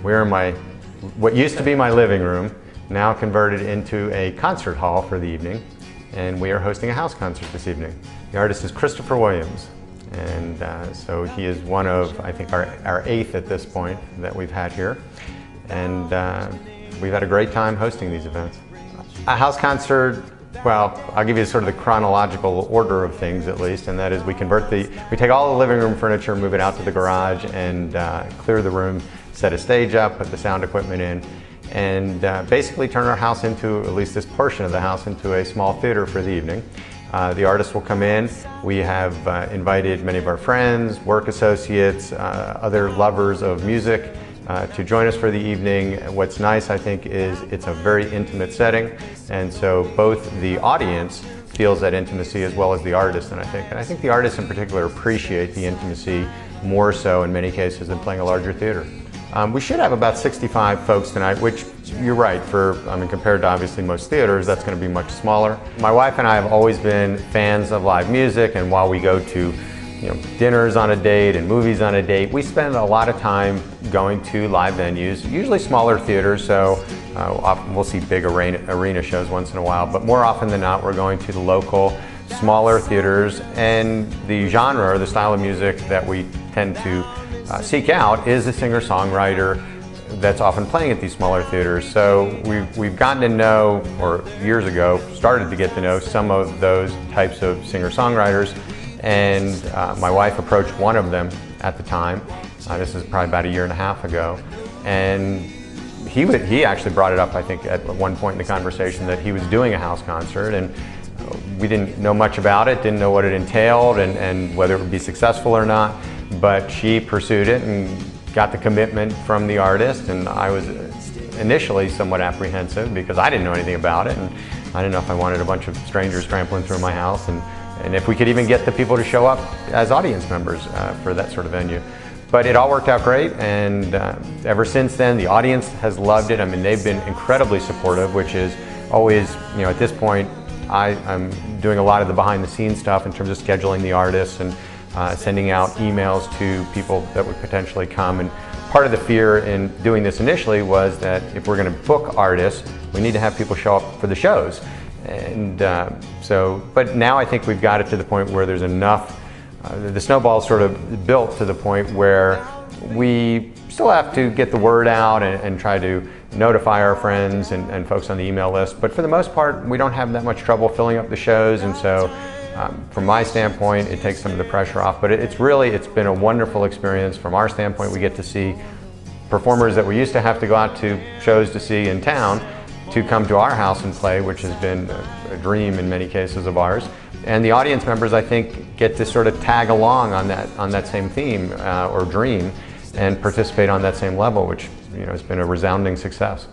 We're in what used to be my living room, now converted into a concert hall for the evening, and we are hosting a house concert this evening. The artist is Christopher Williams, and so he is one of, I think, our eighth at this point that we've had here, and we've had a great time hosting these events. A house concert, well, I'll give you sort of the chronological order of things at least, and that is we take all the living room furniture, move it out to the garage, and clear the room, set a stage up, put the sound equipment in, and basically turn our house into, at least this portion of the house, into a small theater for the evening. The artists will come in. We have invited many of our friends, work associates, other lovers of music to join us for the evening. What's nice, I think, is it's a very intimate setting, and so both the audience feels that intimacy as well as the artist, and I think the artists in particular appreciate the intimacy more so in many cases than playing a larger theater. We should have about 65 folks tonight, which you're right, compared to obviously most theaters, that's going to be much smaller. My wife and I have always been fans of live music, and while we go to dinners on a date and movies on a date, we spend a lot of time going to live venues, usually smaller theaters, so often we'll see big arena shows once in a while, but more often than not we're going to the local, smaller theaters, and the genre or the style of music that we tend to seek out is a singer-songwriter that's often playing at these smaller theaters. So we've gotten to know, or years ago, started to get to know some of those types of singer-songwriters, and my wife approached one of them at the time. This is probably about a year and a half ago, and he actually brought it up, I think, at one point in the conversation that he was doing a house concert, and we didn't know much about it, didn't know what it entailed and whether it would be successful or not. But she pursued it and got the commitment from the artist, and I was initially somewhat apprehensive because I didn't know anything about it, and I didn't know if I wanted a bunch of strangers trampling through my house, and if we could even get the people to show up as audience members for that sort of venue. But it all worked out great, and ever since then the audience has loved it. I mean, they've been incredibly supportive, which is always, at this point I'm doing a lot of the behind the scenes stuff in terms of scheduling the artists and sending out emails to people that would potentially come. And part of the fear in doing this initially was that if we're going to book artists, we need to have people show up for the shows. And but now I think we've got it to the point where there's enough, the snowball's sort of built to the point where we still have to get the word out and try to notify our friends and folks on the email list. But for the most part, we don't have that much trouble filling up the shows, and so from my standpoint, it takes some of the pressure off, but it's been a wonderful experience. From our standpoint, we get to see performers that we used to have to go out to shows to see in town to come to our house and play, which has been a dream in many cases of ours. And the audience members, I think, get to sort of tag along on that same theme or dream and participate on that same level, which has been a resounding success.